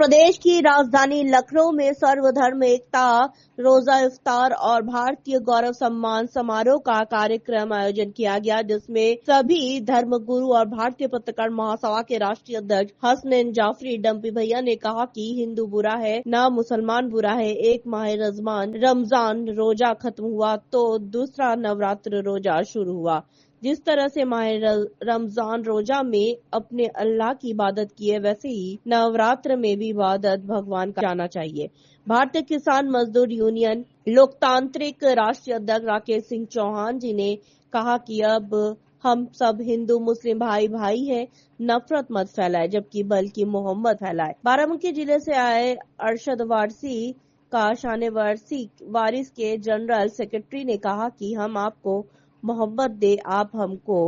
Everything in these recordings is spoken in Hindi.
प्रदेश की राजधानी लखनऊ में सर्वधर्म एकता रोजा इफ्तार और भारतीय गौरव सम्मान समारोह का कार्यक्रम आयोजन किया गया, जिसमें सभी धर्मगुरु और भारतीय पत्रकार महासभा के राष्ट्रीय अध्यक्ष हसनैन जाफरी डंपी भैया ने कहा कि हिंदू बुरा है ना मुसलमान बुरा है। एक माह रमजान रोजा खत्म हुआ तो दूसरा नवरात्र रोजा शुरू हुआ। जिस तरह से माह रमजान रोजा में अपने अल्लाह की इबादत की है, वैसे ही नवरात्र में भी इबादत भगवान का जाना चाहिए। भारतीय किसान मजदूर यूनियन लोकतांत्रिक राष्ट्रीय अध्यक्ष राकेश सिंह चौहान जी ने कहा कि अब हम सब हिंदू मुस्लिम भाई भाई हैं, नफरत मत फैलाए जबकि बल्कि मोहब्बत फैलाए। बाराबंकी जिले से आए अरशद वारसी का शान वारिस के जनरल सेक्रेटरी ने कहा कि हम आपको मोहब्बत दे, आप हमको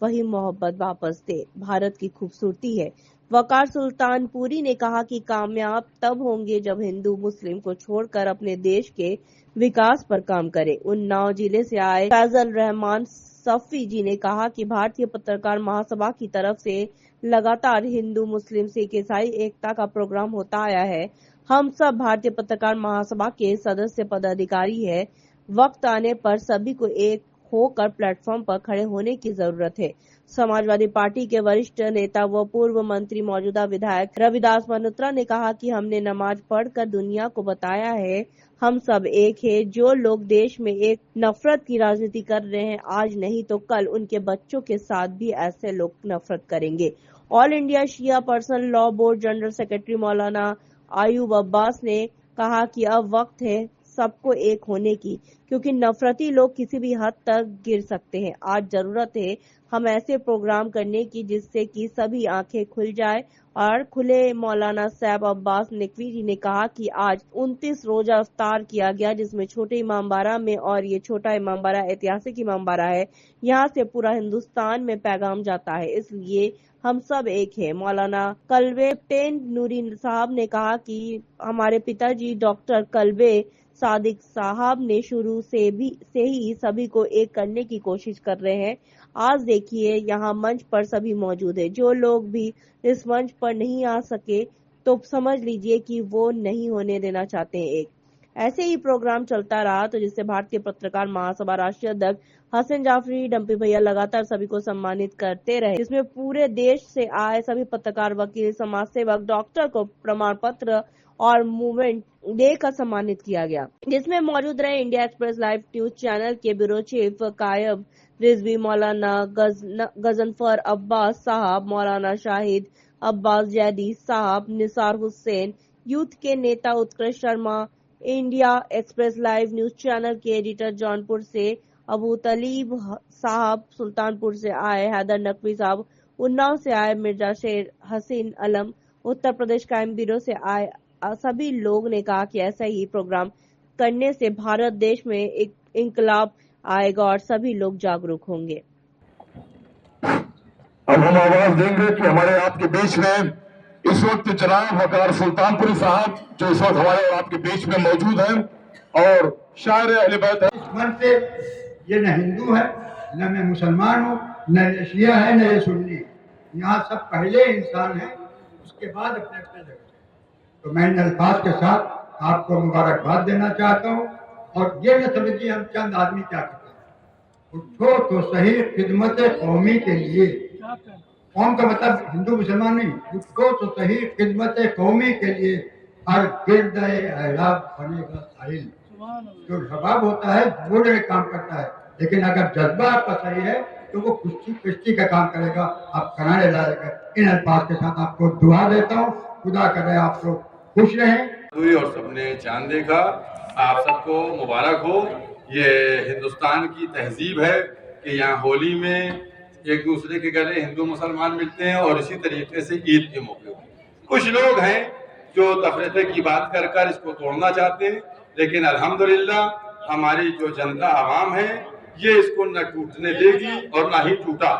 वही मोहब्बत वापस दे, भारत की खूबसूरती है। वकार सुल्तानपुरी ने कहा कि कामयाब तब होंगे जब हिंदू मुस्लिम को छोड़कर अपने देश के विकास पर काम करे। उन्नाव जिले से आए फैजल रहमान सफी जी ने कहा कि भारतीय पत्रकार महासभा की तरफ से लगातार हिंदू मुस्लिम सिख ईसाई एकता का प्रोग्राम होता आया है। हम सब भारतीय पत्रकार महासभा के सदस्य पदाधिकारी है। वक्त आने पर सभी को एक होकर प्लेटफॉर्म पर खड़े होने की जरूरत है। समाजवादी पार्टी के वरिष्ठ नेता व पूर्व मंत्री मौजूदा विधायक रविदास मल्होत्रा ने कहा कि हमने नमाज पढ़कर दुनिया को बताया है हम सब एक है। जो लोग देश में एक नफरत की राजनीति कर रहे हैं, आज नहीं तो कल उनके बच्चों के साथ भी ऐसे लोग नफरत करेंगे। All India Shia personal law board general secretary मौलाना आयूब अब्बास ने कहा कि अब वक्त है सबको एक होने की, क्योंकि नफरती लोग किसी भी हद तक गिर सकते हैं। आज जरूरत है हम ऐसे प्रोग्राम करने की जिससे कि सभी आंखें खुल जाए और खुले। मौलाना सैब अब्बास नकवी जी ने कहा कि आज 29 रोजा इफ्तार किया गया, जिसमें छोटे इमामबाड़ा में, और ये छोटा इमामबाड़ा ऐतिहासिक इमामबाड़ा है, यहाँ से पूरा हिंदुस्तान में पैगाम जाता है, इसलिए हम सब एक हैं। मौलाना कल्बे टेन नूरी साहब ने कहा कि हमारे पिताजी डॉक्टर कल्बे सादिक साहब ने शुरू से ही सभी को एक करने की कोशिश कर रहे हैं। आज देखिए यहाँ मंच पर सभी मौजूद है। जो लोग भी इस मंच पर नहीं आ सके तो समझ लीजिए कि वो नहीं होने देना चाहते हैं एक। ऐसे ही प्रोग्राम चलता रहा तो जिससे भारतीय पत्रकार महासभा राष्ट्रीय अध्यक्ष हसनैन जाफरी डंपी भैया लगातार सभी को सम्मानित करते रहे, जिसमें पूरे देश से आए सभी पत्रकार, वकील, समाज सेवक, डॉक्टर को प्रमाण पत्र और मूवमेंट देकर सम्मानित किया गया, जिसमें मौजूद रहे India express live news channel के ब्यूरो चीफ कायब रिजवी, मौलाना गजनफर अब्बास साहब, मौलाना शाहिद अब्बास जैदी साहब, निसार हुसैन, यूथ के नेता उत्कृष्ट Sharma, India express live news channel के एडिटर जौनपुर से अबू तलीब साहब, सुल्तानपुर से आए हैदर नकवी साहब, उन्नाव से आए मिर्जा शेर हसीन अलम, उत्तर प्रदेश क्राइम ब्यूरो से आए सभी लोग ने कहा कि ऐसा ही प्रोग्राम करने से भारत देश में एक इंकलाब आएगा और सभी लोग जागरूक होंगे। अब हम आवाज देंगे कि हमारे आपके बीच में इस वक्त जनाब वकार सुल्तानपुरी साहब जो इस वक्त हमारे और आपके बीच में मौजूद हैं और शायर अहले बैत है। इस मन से ये न हिंदू है, न मैं मुसलमान हूँ, न ये शिया है, न ये सुन्नी। यहाँ सब पहले इंसान है, उसके बाद अपने अपने जगह। तो मैं इन अल्फाज के साथ आपको मुबारकबाद देना चाहता हूँ और ये न समझिए हम चंद आदमी क्या करते हैं। उठो तो सही खिदमत कौमी के लिए, कौम का मतलब हिंदू मुसलमान नहीं, उठो तो सही खिदमत कौमी के लिए हर गिरद एहराब बनेगा साहिल। जो रबाब होता है वो एक काम करता है, लेकिन अगर जज्बा आपका सही है तो वो कुश्ती का काम करेगा, आप कराने लाएगा। इन अल्फाज के साथ आपको दुआ देता हूँ, खुदा करे आप लोग खुश रहें। और सबने चांद देखा, आप सबको मुबारक हो। ये हिंदुस्तान की तहजीब है कि यहाँ होली में एक दूसरे के गले हिंदू मुसलमान मिलते हैं और इसी तरीके से ईद के मौके पर कुछ लोग हैं जो तफरीके की बात कर कर इसको तोड़ना चाहते हैं, लेकिन अल्हम्दुलिल्लाह हमारी जो जनता आवाम है ये इसको न टूटने देगी और ना ही टूटा।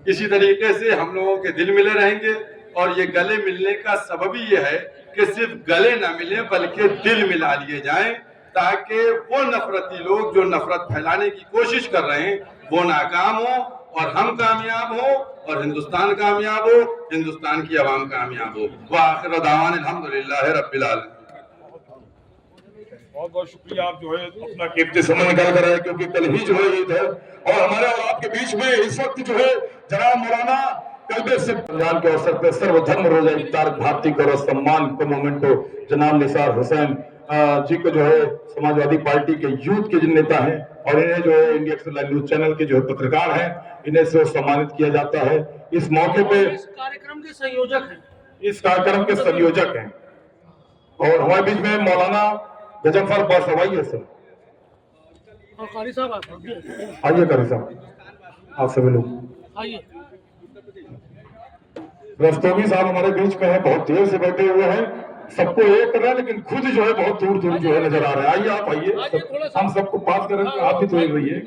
इसी तरीके से हम लोगों के दिल मिले रहेंगे और ये गले मिलने का सबब ही ये है कि सिर्फ गले न मिले बल्कि दिल मिला लिए जाएं, ताकि वो नफरती लोग जो नफरत फैलाने की कोशिश कर रहे हैं वो नाकाम हो और हम कामयाब हो और हिंदुस्तान कामयाब हो, हिंदुस्तान की आवाम कामयाब हो। व आखिर दावान अल्हम्दुलिल्लाह रब्बिल आलमीन। बहुत बहुत शुक्रिया। आप जो है अपना कीमती समय निकाल कर आए, क्योंकि कल ही जो है ईद है और हमारे और आपके बीच में इस वक्त जो है जनाब मौलाना कल्बे से रमजान के अवसर पर सर्वधर्म रोजा इफ्तार भारतीय गौरव सम्मान को मोमेंटो जनाब निसार हुसैन जी को जो है समाजवादी पार्टी के यूथ के जिन नेता हैं और इन्हें जो है इंडिया एक्सप्रेस न्यूज चैनल के जो है पत्रकार हैं, इन्हें से सम्मानित किया जाता है। इस मौके पे इस कार्यक्रम के संयोजक हैं, इस कार्यक्रम के संयोजक हैं और हमारे बीच में मौलाना गजनफर बस हवाई है सर। और कारी साहब आइए करी साहब, आप सभी लोग आइए। रस्तोगी साहब हमारे बीच में है, बहुत देर से बैठे हुए हैं, सबको एक कर रहे हैं लेकिन खुद जो है बहुत दूर दूर जो है नजर आ रहे हैं। आइए आप आइए, हम सबको पास करेंगे, आप भी तो एक रहिए।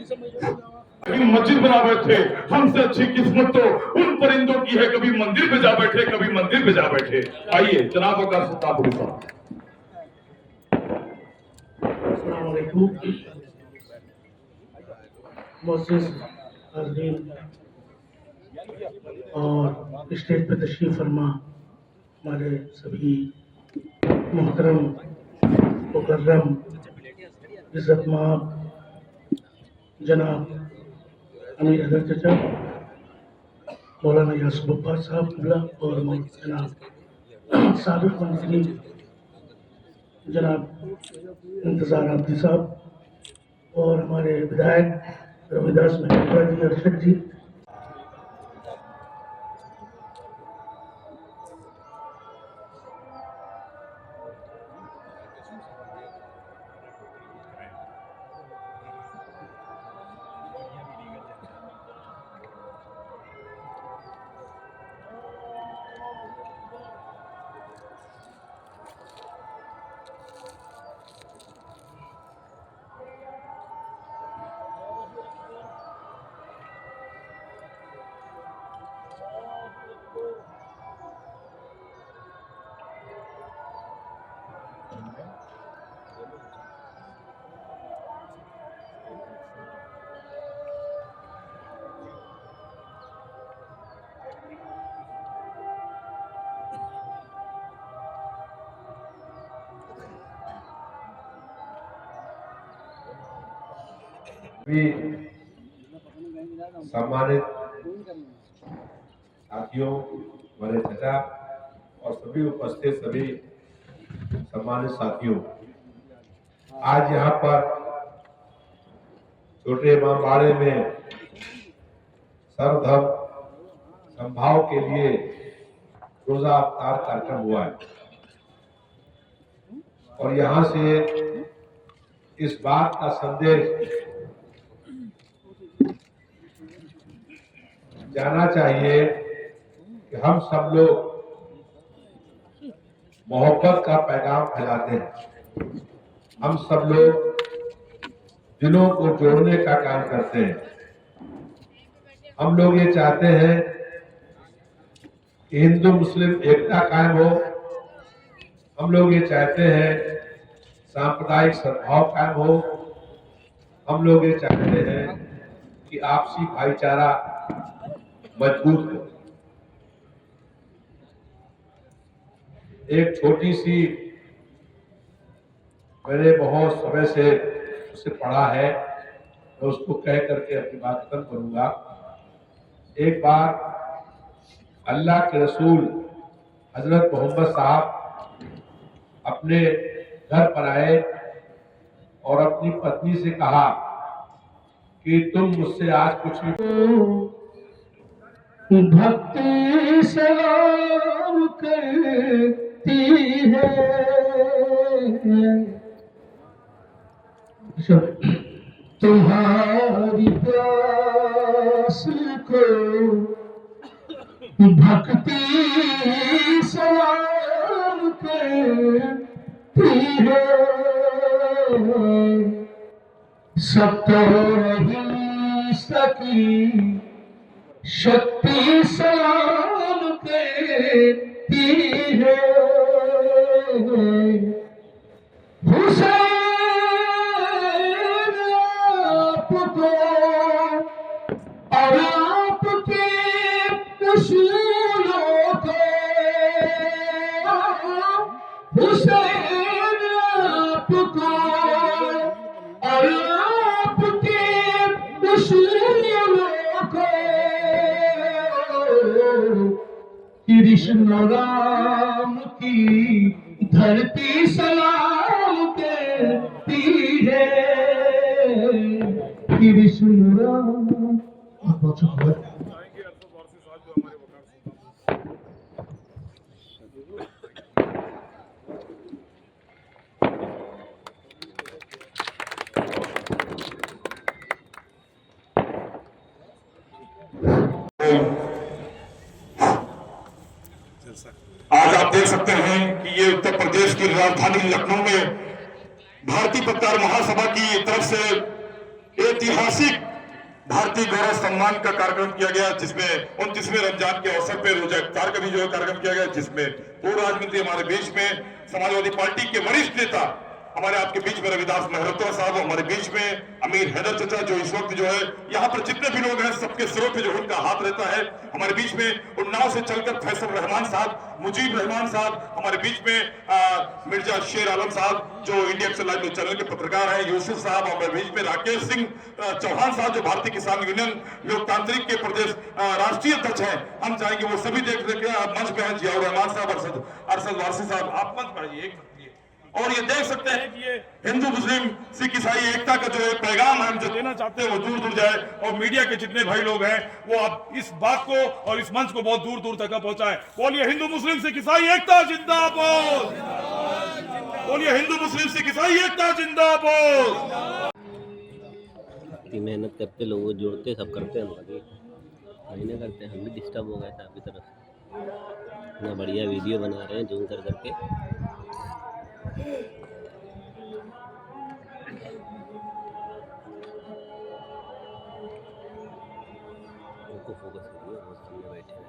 कभी मस्जिद बना बैठे, हमसे अच्छी किस्मत तो उन परिंदों की है, कभी मंदिर पे जा बैठे, कभी मंदिर पे जा बैठे। आइए जनाब अकार सुल्तानपुरी साहब। और स्टेज पे तशरीफ फरमा हमारे सभी मोहतरम मुकर्रम इज़्ज़तमाब जनाब अमीर हजर चचा मौलाना यासूब अब्बास साहब किबला और जनाब साबिक़ मंत्री जनाब इंतज़ार आब्दी साहब और हमारे विधायक रविदास महेंद्रा जी अरशद जी। भी सम्मानित साथियों, हमारे चचा और सभी उपस्थित सभी सम्मानित साथियों, आज यहाँ पर छोटे इमामबाड़े में सर्वधर्म समभाव के लिए रोजा अफ्तार कार्यक्रम हुआ है और यहाँ से इस बात का संदेश जाना चाहिए कि हम सब लोग मोहब्बत का पैगाम फैलाते हैं, हम सब लोग दिलों को जोड़ने का काम करते हैं। हम लोग ये चाहते हैं कि हिंदू मुस्लिम एकता कायम हो, हम लोग ये चाहते हैं सांप्रदायिक सद्भाव कायम हो, हम लोग ये चाहते हैं कि आपसी भाईचारा मजबूत हो। एक छोटी सी मैंने बहुत समय से उसे पढ़ा है, मैं उसको कह करके अपनी बात खत्म करूंगा। एक बार अल्लाह के रसूल हजरत मोहम्मद साहब अपने घर पर आए और अपनी पत्नी से कहा कि तुम मुझसे आज कुछ भी भक्ति सलाम करती है, तुम्हारी प्यास को भक्ति सलाम करती है, सब तो नहीं सकी शक्ति सलाम करती है। हुसैन आपको और रसूलों को कृष्ण राम की धरती सलाम कहती है। कृष्ण राम आज आप देख सकते हैं कि ये उत्तर प्रदेश की राजधानी लखनऊ में भारतीय पत्रकार महासभा की तरफ से ऐतिहासिक भारतीय गौरव सम्मान का कार्यक्रम किया गया, जिसमें 29वें रमजान के अवसर पर रोजा इफ्तार का भी जो कार्यक्रम किया गया, जिसमें पूर्व राजनीति हमारे बीच में समाजवादी पार्टी के वरिष्ठ नेता हमारे आपके बीच में रविदास मेहरोत्रा साहब, हमारे बीच में अमीर हैदर चचा, जो इस वक्त जो है यहाँ पर जितने भी लोग हैं सबके सिरों पे जो उनका हाथ रहता है। हमारे बीच में उन्नाव से चलकर फैसल रहमान साहब, मुजीब रहमान साहब, हमारे बीच में मिर्जा शेर आलम साहब जो इंडिया एक्शन लाइव चैनल के पत्रकार हैं, यूसुफ साहब, हमारे बीच में राकेश सिंह चौहान साहब जो भारतीय किसान यूनियन लोकतांत्रिक के प्रदेश राष्ट्रीय अध्यक्ष हैं। हम चाहेंगे वो सभी देख मंच पे हैं, जियाउर रहमान साहब, अरशद वारसी साहब, आप मंच पर आइए। और ये देख सकते हैं कि ये हिंदू मुस्लिम सिख ईसाई एकता का जो एक पैगाम हम जो देना चाहते हैं वो दूर दूर जाए, और मीडिया के जितने भाई लोग हैं वो आप इस बात को और इस मंच को बहुत दूर दूर तक पहुंचाएं। बोलिए हिंदू मुस्लिम सिख ईसाई एकता जिंदाबाद, बोलिए हिंदू मुस्लिम सिख ईसाई एकता जिंदाबाद। इतनी मेहनत करते लोग जोड़ते सब करते हैं, महीने करते हैं, हम भी डिस्टर्ब हो गए थे आपकी तरफ से। इतना बढ़िया वीडियो बना रहे हैं जूम कर करके। उनको फोकस करिए, वो सामने बैठे हैं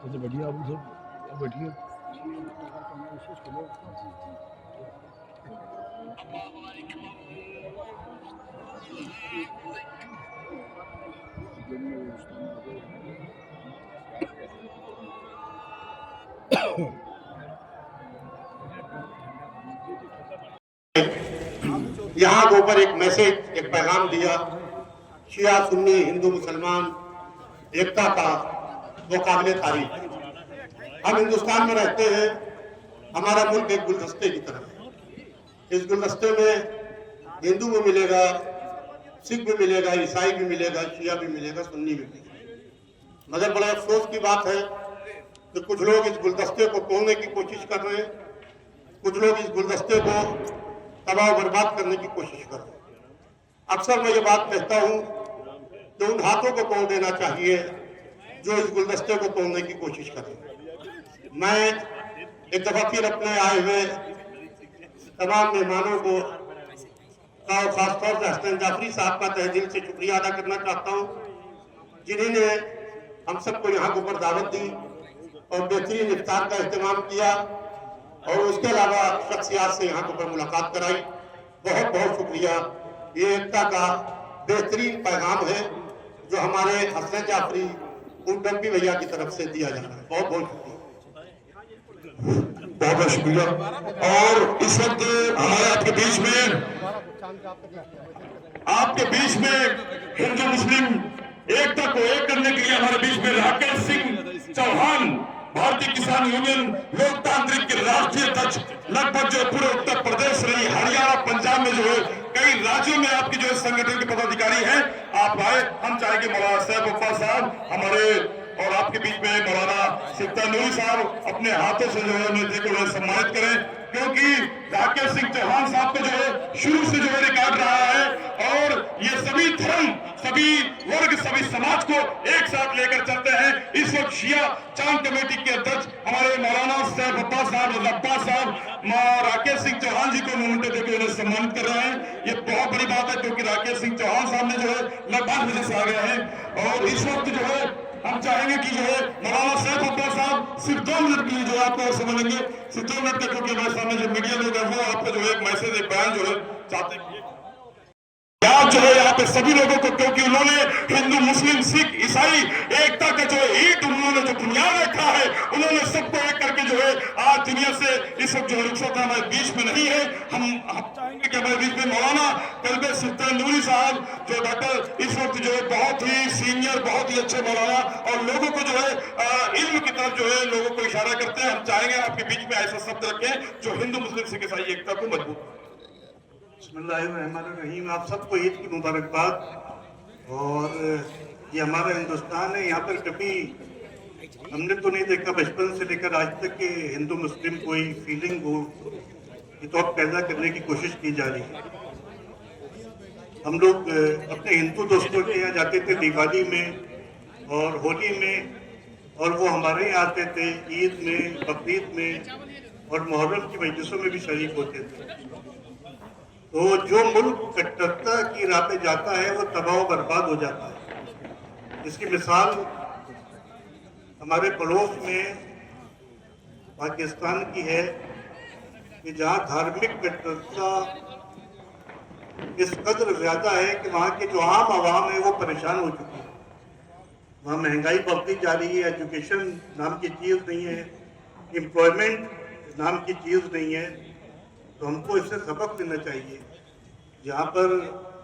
तो बढ़िया, आप सब बैठिए। यहाँ के ऊपर एक मैसेज, एक पैगाम दिया, शिया सुन्नी हिंदू मुसलमान एकता का वो काबिल तारीफ। हम हिंदुस्तान में रहते हैं, हमारा मुल्क एक गुलदस्ते की तरह है। इस गुलदस्ते में हिंदू भी मिलेगा, सिख भी मिलेगा, ईसाई भी मिलेगा, शिया भी मिलेगा, सुन्नी भी मिलेगा। मगर बड़ा अफसोस की बात है कि कुछ लोग इस गुलदस्ते को तोड़ने की कोशिश कर रहे हैं, कुछ लोग इस गुलदस्ते को तबाह बर्बाद करने की कोशिश कर रहे हैं। अक्सर मैं ये बात कहता हूँ कि उन हाथों को तोड़ देना चाहिए जो इस गुलदस्ते को तोड़ने की कोशिश कर रहे हैं। मैं एक दफा फिर अपने आए हुए तमाम मेहमानों को और खासतौर से हसन जाफरी साहब का तहे दिल से शुक्रिया अदा करना चाहता हूँ, जिन्होंने हम सबको यहाँ के ऊपर दावत दी और बेहतरीन इफ्तार का इस्तेमाल किया और उसके अलावा शख्सियात से यहाँ के ऊपर मुलाकात कराई। बहुत बहुत शुक्रिया। ये एकता का बेहतरीन पैगाम है जो हमारे हसन जाफरी उनकी भैया की तरफ से दिया जा रहा है। बहुत बहुत शुक्रिया, बहुत बहुत शुक्रिया। और इस वक्त हमारे आपके बीच में हिंदू मुस्लिम एकता को एक करने के लिए हमारे बीच में राकेश सिंह चौहान, भारतीय किसान यूनियन लोकतांत्रिक के राष्ट्रीय अध्यक्ष, लगभग जो पूरे उत्तर प्रदेश रही, हरियाणा, पंजाब में जो है कई राज्यों में आपकी जो संगठन के पदाधिकारी हैं, आप आए। हम चाहेंगे मौलाना सैफ अब्बास साहब हमारे और आपके बीच में मौलाना सिफ्ता नूरी साहब अपने हाथों से जो है नेता को सम्मानित करें, क्योंकि राकेश सिंह चौहान साहब को जो है शुरू से जो है रिकॉर्ड रहा है और ये सभी धर्म, सभी वर्ग, सभी समाज को एक साथ लेकर चलते हैं। इस वक्त शिया चांद कमेटी के अध्यक्ष हमारे मौलाना सैफ अब्बास साहब, अब्बास साहब राकेश सिंह चौहान जी को मोमेंटो देकर उन्हें सम्मानित कर रहे हैं। ये बहुत बड़ी बात है, क्योंकि राकेश सिंह चौहान साहब ने जो है लगभग वजह से आ गए हैं और इस वक्त जो है हम चाहेंगे कि जो है मौलाना सैफ अब्बास साहब सिर्फ 2 मिनट के लिए जो आपको समझेंगे, सिर्फ 2 मिनट का, क्योंकि हमारे सामने जो मीडिया लोग हैं वो आपको जो है एक मैसेज, एक बयान जो है चाहते हैं जो है यहाँ पे सभी लोगों को, क्योंकि उन्होंने हिंदू, मुस्लिम, सिख, ईसाई एकता का जो ईट उन्होंने जो बुनियाद रखा है, उन्होंने सबको एक करके जो है आज दुनिया से इस वक्त जो रुखसत हमारे बीच में नहीं है। हम चाहेंगे कि हमारे बीच में मौलाना कल्बे सिफ्ता नूरी साहब जो डॉक्टर इस वक्त जो है बहुत ही सीनियर, बहुत ही अच्छे मौलाना और लोगों को जो है इल्म की तरफ जो है लोगों को इशारा करते हैं। हम चाहेंगे आपके बीच में ऐसा शब्द रखें जो हिंदू, मुस्लिम, सिख, ईसाई एकता को मजबूत। बिस्मिल्लाहिर्रहमानिर्रहीम। आप सबको ईद की मुबारकबाद। और ये हमारा हिंदुस्तान है, यहाँ पर कभी हमने तो नहीं देखा बचपन से लेकर आज तक कि हिंदू मुस्लिम कोई फीलिंग हो, ये तो अब पैदा करने की कोशिश की जा रही है। हम लोग अपने हिंदू दोस्तों के यहाँ जाते थे दिवाली में और होली में, और वो हमारे यहाँ आते थे ईद में, बकरीद में और मुहर्रम की मजलिसों में भी शरीक होते थे। तो जो मुल्क कट्टरता की राह पे जाता है वो तबाह बर्बाद हो जाता है। इसकी मिसाल हमारे पड़ोस में पाकिस्तान की है कि जहाँ धार्मिक कट्टरता इस कदर ज्यादा है कि वहाँ के जो आम आवाम है वो परेशान हो चुकी है। वहाँ महंगाई बढ़ती जा रही है, एजुकेशन नाम की चीज़ नहीं है, एम्प्लॉयमेंट नाम की चीज़ नहीं है। तो हमको इससे सबक लेना चाहिए। जहाँ पर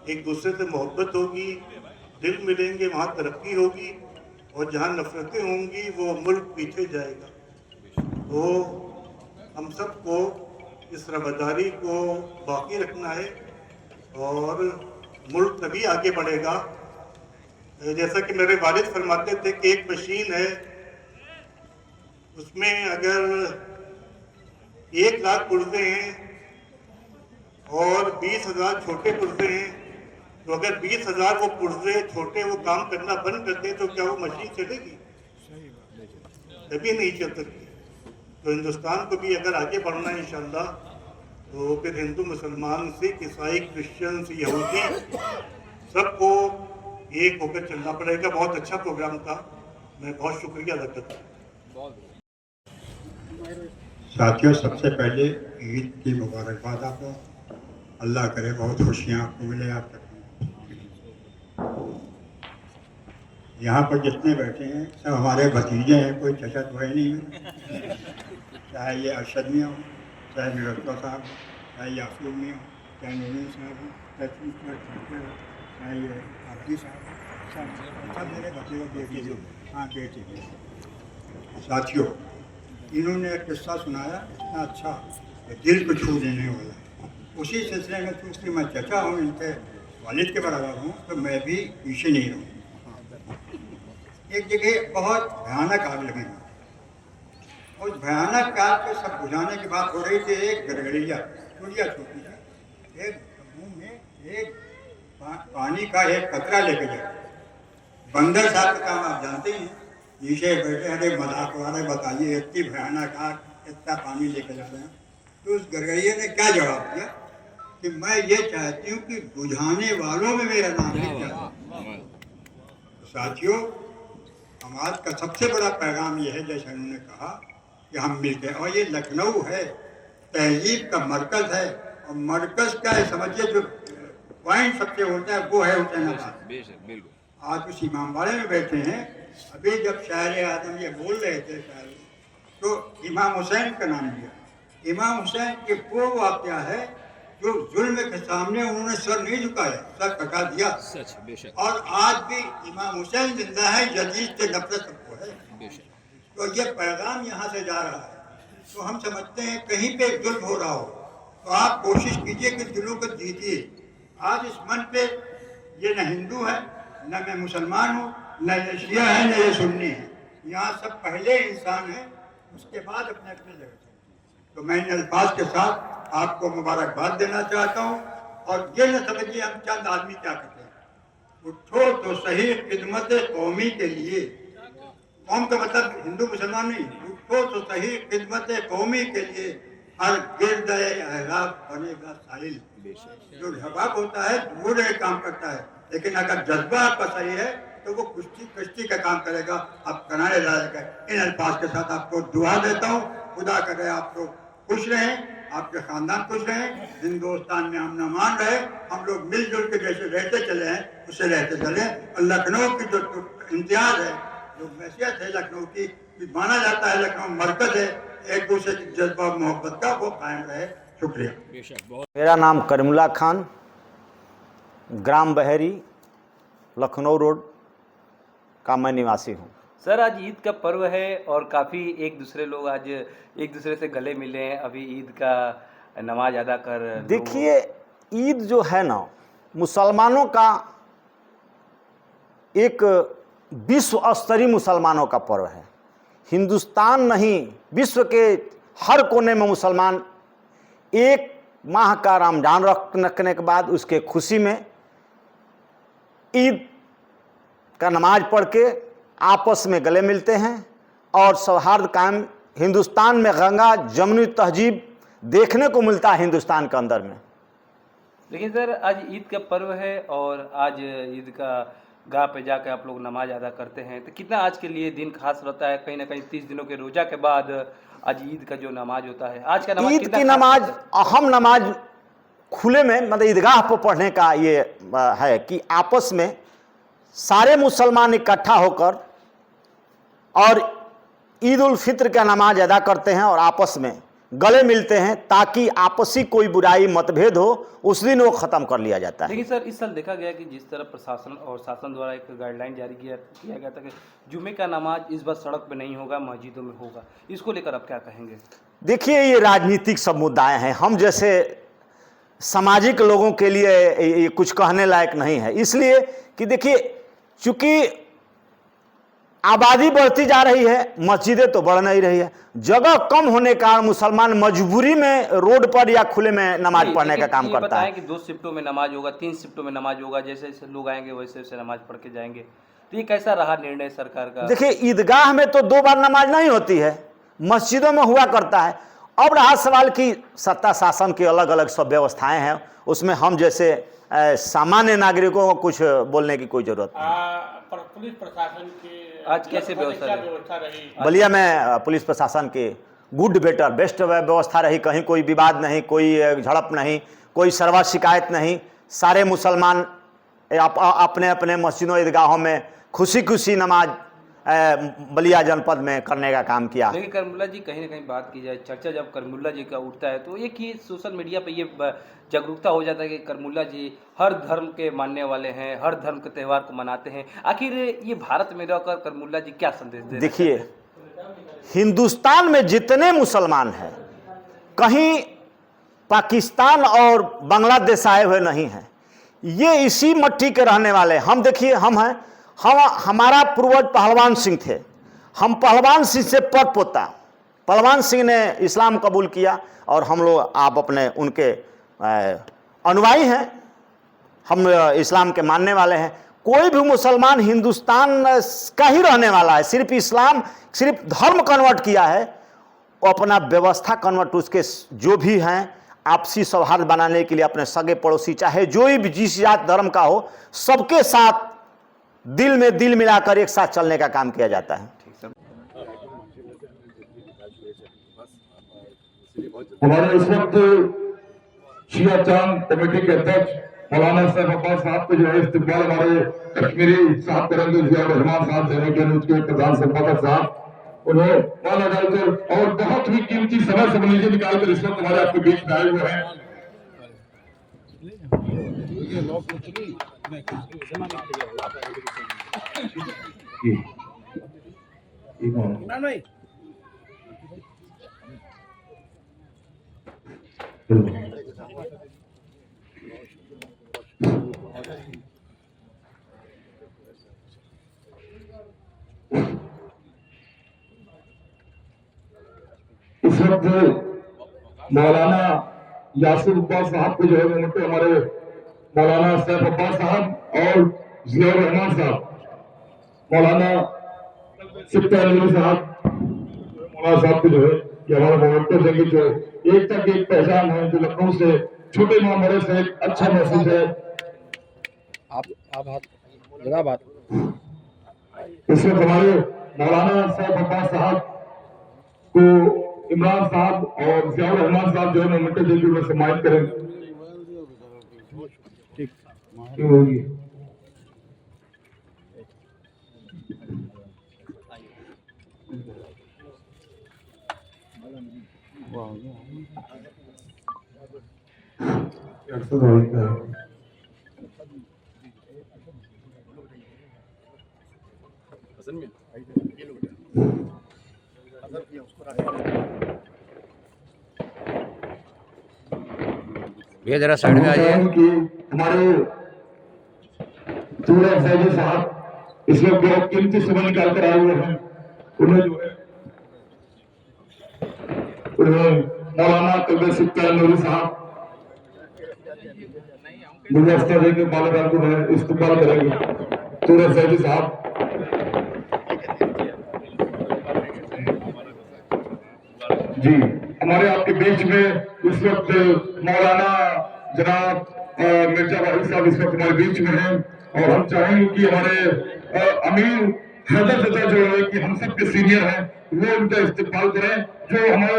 एक दूसरे से मोहब्बत होगी, दिल मिलेंगे, वहाँ तरक्की होगी, और जहाँ नफरतें होंगी वो मुल्क पीछे जाएगा। तो हम सबको इस रवादारी को बाकी रखना है और मुल्क तभी आगे बढ़ेगा। जैसा कि मेरे वालिद फरमाते थे कि एक मशीन है, उसमें अगर 1 लाख पुर्जे हैं और 20,000 छोटे पुर्जे हैं, तो अगर 20,000 वो पुर्जे छोटे वो काम करना बंद कर दे तो क्या वो मशीन चलेगी? कभी नहीं चल सकती। तो हिंदुस्तान को भी अगर आगे बढ़ना है इंशाअल्लाह, तो फिर हिंदू, मुसलमान, सिख, ईसाई, क्रिश्चियन, यहूदी सबको एक होकर चलना पड़ेगा। बहुत अच्छा प्रोग्राम था, मैं बहुत शुक्रिया अदा करता हूँ। साथियों, सबसे पहले ईद की मुबारकबाद आपको। अल्लाह करे बहुत खुशियाँ आपको मिले। आप तक यहाँ पर जितने बैठे हैं सब हमारे भतीजे हैं, कोई चचा तो है नहीं है। चाहे ये अरशद मियाँ हो, चाहे निरत्ता साहब, चाहे यासूब मियाँ, चाहे नूरी साहब हो, चाहे ये आबदी साहब, सब मेरे भतीजों बेटी जो, हाँ बेटी। साथियों, इन्होंने एक किस्सा सुनाया इतना अच्छा, दिल को छू देने वाला। उसी सिलसिले में चूँकि मैं चचा हूँ, इनके वालिद के बराबर हूँ, तो मैं भी पीछे नहीं रहूँ। एक जगह बहुत भयानक आग लगी। उस भयानक आग को सब बुझाने की बात हो रही थी। एक गड़गड़िया चुड़िया छोटी सी एक मुँह में एक पानी का एक कतरा लेके जाए। बंदर साहब का काम आप जानते हैं, नीचे बैठे, अरे मजाक वाले बताइए, इतनी भयानक आग, इतना पानी लेके जा रहे हैं। तो उस गड़गड़िया ने क्या जवाब दिया कि मैं ये चाहती हूँ कि बुझाने वालों में मेरा नाम लिख जाए। तो साथियों, समाज का सबसे बड़ा पैगाम यह है, जैसे उन्होंने कहा कि हम मिलते हैं। और ये लखनऊ है, तहजीब का मरकज है, और मरकज क्या है समझिए, जो पॉइंट सबसे होता है वो है हुसैनाबाद। आज उस इमामबाड़े में बैठे हैं। अभी जब शायर आदम ये बोल रहे थे तो इमाम हुसैन का नाम लिया। इमाम हुसैन के वो वाक़या है जो जुल्म के सामने उन्होंने सर नहीं झुकाया, सर कटा दिया। सच बेशक। और आज भी इमाम हुसैन जिंदा है, यजीद से नफरत सबको है। बेशक। तो ये पैगाम यहाँ से जा रहा है। तो हम समझते हैं कहीं पे जुल्म हो रहा हो तो आप कोशिश कीजिए कि दिलों को जीतिए। आज इस मन पे ये न हिंदू है, न मैं मुसलमान हूँ, न ये शिया है, न ये सुन्नी है। यहाँ सब पहले इंसान है, उसके बाद अपने अपने जगह। तो मैं इन अल्फाज के साथ आपको मुबारकबाद देना चाहता हूँ। और ये न समझिए हम चंद आदमी क्या करते हैं। उठो तो सही खिदमत कौमी के लिए, कौम का मतलब हिंदू मुसलमान नहीं, उठो तो सही खिदमत कौमी के लिए हर गिरद अहराब बनेगा साहिल। जो हवाब होता है दूर काम करता है, लेकिन अगर जज्बा आपका सही है तो वो कश्ती का काम करेगा, आप किनारे लाएगा। इन अल्फाज के साथ आपको दुआ देता हूँ, खुदा करे आप लोग खुश रहें, आपके खानदान खुश रहें, हिंदुस्तान में हम न मान रहे, हम लोग मिलजुल के जैसे रहते चले हैं उससे रहते चले। और लखनऊ की जो इम्तियाज है, जो हैसियत है लखनऊ की, माना जाता है लखनऊ मरकज है, एक दूसरे की जज्बा मोहब्बत का वो कायम रहे। शुक्रिया। मेरा नाम करीमुल्लाह खान, ग्राम बहरी, लखनऊ रोड का मैं निवासी हूँ। सर, आज ईद का पर्व है और काफ़ी एक दूसरे लोग आज एक दूसरे से गले मिले हैं, अभी ईद का नमाज अदा कर। देखिए, ईद जो है ना, मुसलमानों का एक विश्व स्तरीय मुसलमानों का पर्व है। हिंदुस्तान नहीं, विश्व के हर कोने में मुसलमान एक माह का रमजान रखने के बाद उसके खुशी में ईद का नमाज पढ़ के आपस में गले मिलते हैं और सौहार्द कायम। हिंदुस्तान में गंगा जमुनी तहजीब देखने को मिलता है हिंदुस्तान के अंदर में। लेकिन सर, आज ईद का पर्व है और आज ईद का गाह पे जाकर आप लोग नमाज अदा करते हैं, तो कितना आज के लिए दिन खास रहता है? कहीं ना कहीं 30 दिनों के रोजा के बाद आज ईद का जो नमाज होता है, आज का नमाज, ईद की नमाज, अहम नमाज खुले में मतलब ईदगाह पर पढ़ने का ये है कि आपस में सारे मुसलमान इकट्ठा होकर और ईद उल फित्र का नमाज अदा करते हैं और आपस में गले मिलते हैं, ताकि आपसी कोई बुराई मतभेद हो उस दिन वो ख़त्म कर लिया जाता है। लेकिन सर, इस साल देखा गया कि जिस तरह प्रशासन और शासन द्वारा एक गाइडलाइन जारी किया गया था कि जुमे का नमाज इस बार सड़क पे नहीं होगा, मस्जिदों में होगा, इसको लेकर आप क्या कहेंगे? देखिए, ये राजनीतिक समुदाय हैं, हम जैसे सामाजिक लोगों के लिए ये कुछ कहने लायक नहीं है। इसलिए कि देखिए, चूँकि आबादी बढ़ती जा रही है, मस्जिदें तो बढ़ नहीं रही है, जगह कम होने का मुसलमान मजबूरी में रोड पर या खुले में नमाज पढ़ने का काम करता है। कि 2 शिफ्टों में नमाज होगा, 3 शिफ्टों में नमाज होगा, जैसे जैसे लोग आएंगे वैसे वैसे नमाज पढ़ के जाएंगे, तो ये कैसा रहा निर्णय सरकार का? देखिए, ईदगाह में तो 2 बार नमाज नहीं होती है, मस्जिदों में हुआ करता है। अब रहा सवाल कि सत्ता शासन की अलग अलग सब व्यवस्थाएं हैं, उसमें हम जैसे सामान्य नागरिकों को कुछ बोलने की कोई जरूरत नहीं। पुलिस प्रशासन की आज कैसे व्यवस्था रही? बलिया में पुलिस प्रशासन की गुड बेटर बेस्ट व्यवस्था रही, कहीं कोई विवाद नहीं, कोई झड़प नहीं, कोई सरवा शिकायत नहीं। सारे मुसलमान अपने अपने मस्जिदों ईदगाहों में खुशी खुशी नमाज बलिया जनपद में करने का काम किया। लेकिन करमुल्ला जी, कहीं ना कहीं बात की जाए, चर्चा जब करमुल्ला जी का उठता है तो एक ही सोशल मीडिया पे ये जागरूकता हो जाता है कि करमुल्ला जी हर धर्म के मानने वाले हैं, हर धर्म के त्यौहार को मनाते हैं। आखिर ये भारत में रहकर करमुल्ला जी क्या संदेश दे रहे हैं? देखिए, हिंदुस्तान में जितने मुसलमान हैं, कहीं पाकिस्तान और बांग्लादेश आए हुए नहीं हैं, ये इसी मट्टी के रहने वाले। हम देखिए, हम हैं, हमारा पूर्वज पहलवान सिंह थे, हम पहलवान सिंह से पद पोता। पहलवान सिंह ने इस्लाम कबूल किया और हम लोग आप अपने उनके अनुयायी हैं, हम इस्लाम के मानने वाले हैं। कोई भी मुसलमान हिंदुस्तान का ही रहने वाला है, सिर्फ इस्लाम, सिर्फ धर्म कन्वर्ट किया है, वो अपना व्यवस्था कन्वर्ट, उसके जो भी हैं आपसी सौहार्द बनाने के लिए अपने सगे पड़ोसी, चाहे जो भी जिस जात धर्म का हो, सबके साथ दिल में दिल मिलाकर एक साथ चलने का काम किया जाता है। हमारे इस वक्त शिया चांद कमेटी के अध्यक्ष मौलाना सैफ अब्बास साहब को जो है इस्तेमाल हमारे कश्मीरी साहब करेंगे, जिया रहमान साहब देने के उसके प्रधान संपादक साहब उन्हें माला डालकर और बहुत ही कीमती समय से निकालकर इस वक्त हमारे आपके बीच में आए हुए हैं। इस वक्त मौलाना यासिर अब्बास साहब को जो है मोमेंटो हमारे मौलाना सैफ अब्बास साहब और जियाउर रहमान साहब, मौलाना सिप्ता नूरी साहब, मौलाना साहब को जो है कि हमारा मोमेंटो देंगे, जो एक तक एक पहचान है, जो लखनऊ से छोटे मामले से एक अच्छा मैसेज है। आप बात इस वक्त हमारे मौलाना सैफ अब्बास साहब को इमरान साहब और जियाउर रहमान साहब जो है मोमेंटो देकर उन्हें सम्मानित करेंगे। क्यों होगी भैया जरा साइड में आइए। कि हमारे सूरज फैजी साहब इसमें बहुत कीमती समय निकाल कर आए हुए हैं, उन्हें जो है मौलाना कलबे सिप्ता नूरी साहब गुलदस्ता देकर मालादार को इस्तेमाल करेंगे। सूरज फैजी साहब जी हमारे आपके बीच में इस वक्त मौलाना जनाब मिर्जा वाहिद साहब इस वक्त हमारे बीच में हैं, और हम चाहेंगे कि हमारे अमीर हैदर चचा जो है कि हम सब के सीनियर हैं, वो उनका इस्तेमाल करें, जो हमारे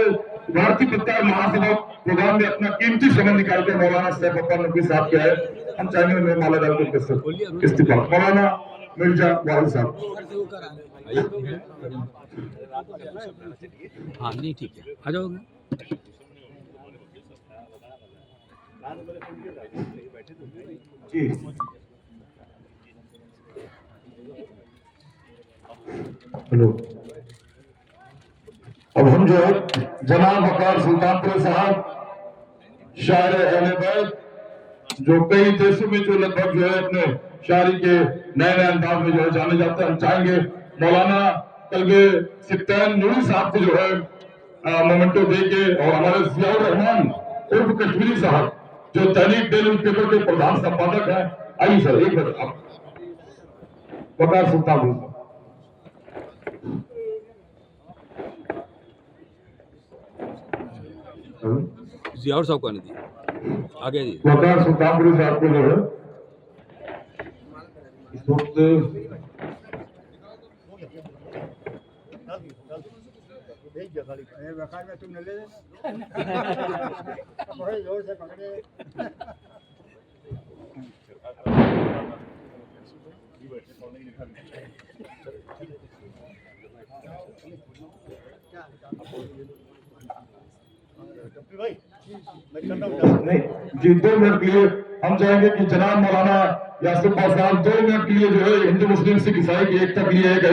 भारतीय पत्रकार महासभा प्रोग्राम में अपना कीमती समय निकालकर मौलाना सैफ अब्बास नकवी साहब के आए। हम चाहेंगे उन्हें माला डाल के इस्तेमाल। मौलाना मिर्जा वाहिद साहब। हाँ नहीं ठीक है, आ जाओगे। जी हेलो, अब हम जो है जनाब वकार सुल्तानपुर साहब, शायर अहले बैत, जो कई देशों में जो लगभग जो है अपने शायरी के नए नए अंदाज में जो है जाने जाते हैं, हम चाहेंगे मौलाना कलबे सिप्ता नूरी साहब को जो है मोमेंटो देके, और हमारे जियाउर रहमान उर्फ कश्मीरी साहब जो दैनिक डेली पेपर के प्रधान संपादक हैं। आइए सर, एक मिनट आप वकार सुल्तानपुर जियाउर साहब को आने दी आगे जी। वकार सुल्तानपुरी साहब को जो है इस वक्त तुमने ले बड़े जोर से पकड़े। नहीं जी, 2 मिनट के लिए हम चाहेंगे कि जनाब मौलाना यासिर अब्बास साहब 2 मिनट के लिए जो है हिंदू मुस्लिम सिख ईसाई की एकता के लिए एक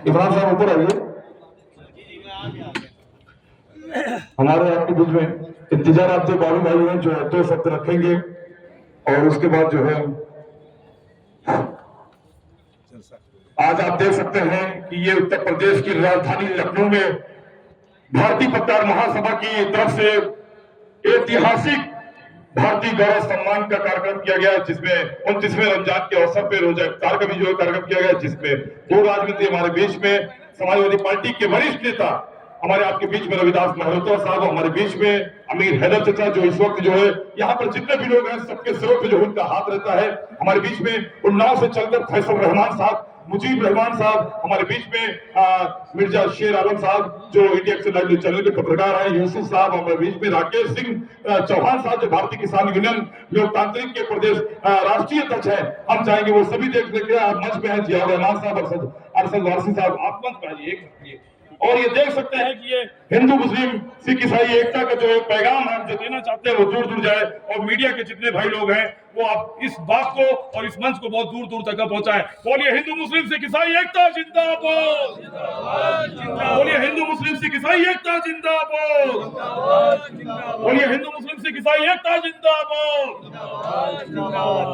इमरान साहब ऊपर आइए। हमारे आपके बीच में इंतजार आप जो बाबू भाई हैं जो 2 शब्द रखेंगे, और उसके बाद जो है आज आप देख सकते हैं कि ये उत्तर प्रदेश की राजधानी लखनऊ में भारतीय पत्रकार महासभा की तरफ से ऐतिहासिक भारतीय गौरव सम्मान का कार्यक्रम किया गया, जिसमें 29वें रमजान के अवसर पर रोजा इफ्तार का भी जो कार्यक्रम किया गया, जिसमें 2 राजनीति हमारे बीच में समाजवादी पार्टी के वरिष्ठ नेता हमारे आपके बीच में रविदास मेहरोत्रा साहब, हमारे बीच में अमीर हैदर चचा जो इस वक्त जो है यहाँ पर जितने भी लोग हैं सबके सिरों पे जो उनका हाथ रहता है। हमारे बीच में उन्नाव से चलकर फैसल रहमान साहब, मुजीब रहमान साहब, हमारे बीच में मिर्जा शेर आलम साहब जो इंडिया एक्शन लाइव चैनल के पत्रकार हैं, यूसुफ साहब, हमारे बीच में राकेश सिंह चौहान साहब जो भारतीय किसान यूनियन लोकतांत्रिक के प्रदेश राष्ट्रीय अध्यक्ष है। हम चाहेंगे वो सभी देख सकते हैं। आप मंच पे हैं जियाउर रहमान साहब, अरशद वारसी साहब, आप मंच पे आइए। और ये देख सकते हैं कि ये हिंदू मुस्लिम सिख ईसाई एकता का जो पैगाम है जो देना चाहते हैं वो दूर दूर जाए, और मीडिया के जितने भाई लोग हैं वो आप इस बात को और इस मंच को बहुत दूर दूर तक पहुंचाएं। बोलिए हिंदू मुस्लिम सिख ईसाई एकता जिंदाबाद, बोलिए हिंदू मुस्लिम सिख ईसाई एकता जिंदाबाद, बोलिए हिंदू मुस्लिम सिख ईसाई एकता जिंदाबाद।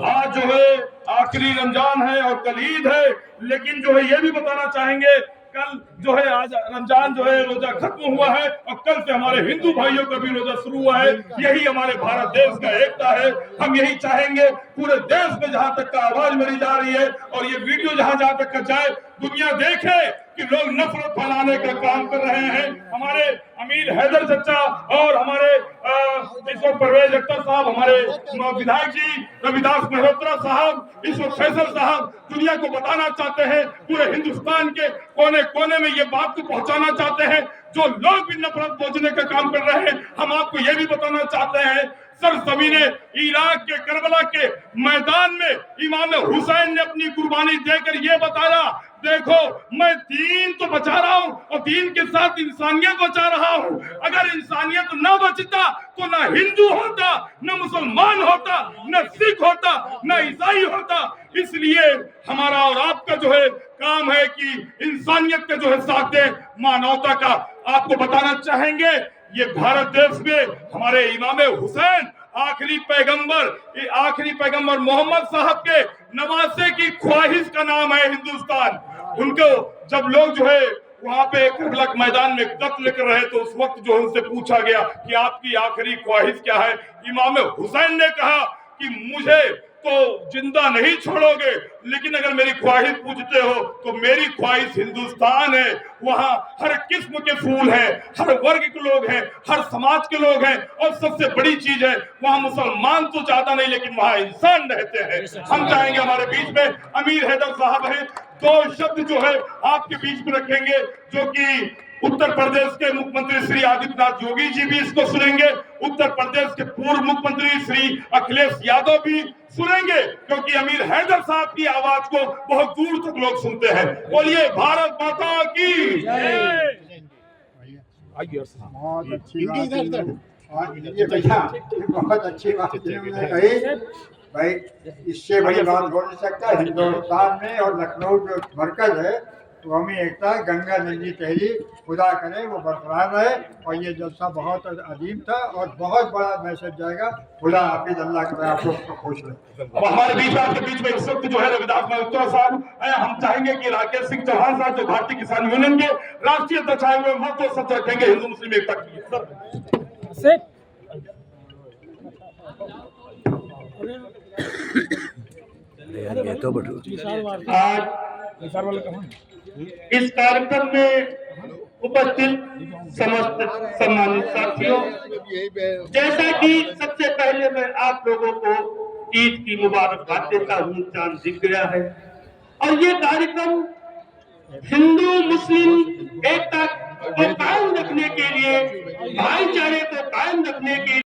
आज जो है आखिरी रमजान है और कल ईद है, लेकिन जो है ये भी बताना चाहेंगे कल जो है आज रमजान जो है रोजा खत्म हुआ है और कल से हमारे हिंदू भाइयों का भी रोजा शुरू हुआ है। यही हमारे भारत देश का एकता है। हम यही चाहेंगे पूरे देश में जहां तक का आवाज मेरी जा रही है और ये वीडियो जहां तक का जाए, दुनिया देखे कि लोग नफरत फैलाने का काम कर रहे हैं। हमारे अमीर हैदर चचा और हमारे परवेज अख्तर साहब, हमारे विधायक जी रविदास मल्होत्रा साहब, ईश्वर फैसल साहब दुनिया को बताना चाहते हैं, पूरे हिंदुस्तान के कोने कोने में ये बात को पहुंचाना चाहते हैं जो लोग भी नफरत पहुंचने का काम कर रहे हैं। हम आपको ये भी बताना चाहते हैं सरजमीने इराक के करबला के मैदान में इमाम हुसैन ने अपनी कुर्बानी देकर ये बताया, देखो मैं दीन तो बचा रहा हूँ और दीन के साथ इंसानियत बचा रहा हूँ। अगर इंसानियत न बचता तो न हिंदू होता, न मुसलमान होता, न सिख होता, न ईसाई होता। इसलिए हमारा और आपका जो है काम है कि इंसानियत का जो है साथ दे, मानवता का। आपको बताना चाहेंगे ये भारत देश में हमारे इमाम हुसैन आखिरी पैगंबर मोहम्मद साहब के नवासे की ख्वाहिश का नाम है हिंदुस्तान। उनको जब लोग जो है वहां पे करबला मैदान में कत्ल कर रहे तो उस वक्त जो उनसे पूछा गया कि आपकी आखिरी ख्वाहिश क्या है, इमाम हुसैन ने कहा कि मुझे तो जिंदा नहीं छोड़ोगे, लेकिन अगर मेरी ख्वाहिश पूछते हो तो मेरी ख्वाहिश हिंदुस्तान है। वहाँ हर किस्म के फूल हैं, हर वर्ग के लोग हैं, हर समाज के लोग हैं, और सबसे बड़ी चीज है वहाँ मुसलमान तो ज्यादा नहीं लेकिन वहाँ इंसान रहते हैं। हम चाहेंगे हमारे बीच में अमीर हैदर साहब हैं, 2 शब्द जो है आपके बीच में रखेंगे, जो कि उत्तर प्रदेश के मुख्यमंत्री श्री आदित्यनाथ योगी जी भी इसको सुनेंगे, उत्तर प्रदेश के पूर्व मुख्यमंत्री श्री अखिलेश यादव भी सुनेंगे, क्योंकि अमीर हैदर साहब की आवाज को बहुत दूर तक लोग सुनते हैं। बोलिए भारत माता की जय। बहुत अच्छी बहुत अच्छी बात इन्होंने कही भाई, इससे बड़ी बात हो नहीं सकता। हिंदुस्तान में और लखनऊ जो मरकज है तो हमें एकता गंगा नदी तहरी खुदा करे वो बरकरार रहे। और ये जलसा बहुत अजीम था और बहुत बड़ा मैसेज जाएगा। खुदा हाफिज, अल्लाह करे आप लोग को खुश रहे। अब हमारे बीच आपके बीच में इस वक्त जो है रविदास मल्होत्रा साहब, हम चाहेंगे कि राकेश सिंह चौहान साहब जो भारतीय किसान यूनियन के राष्ट्रीय अध्यक्ष हुए वो तो सब रखेंगे हिंदू मुस्लिम एकता की। आज इस कार्यक्रम में उपस्थित समस्त सम्मानित साथियों, जैसा कि सबसे पहले मैं आप लोगों को ईद की मुबारकबाद देता हूँ, चांद दिख गया है, और ये कार्यक्रम हिंदू मुस्लिम एकता को कायम रखने के लिए, भाईचारे को कायम रखने के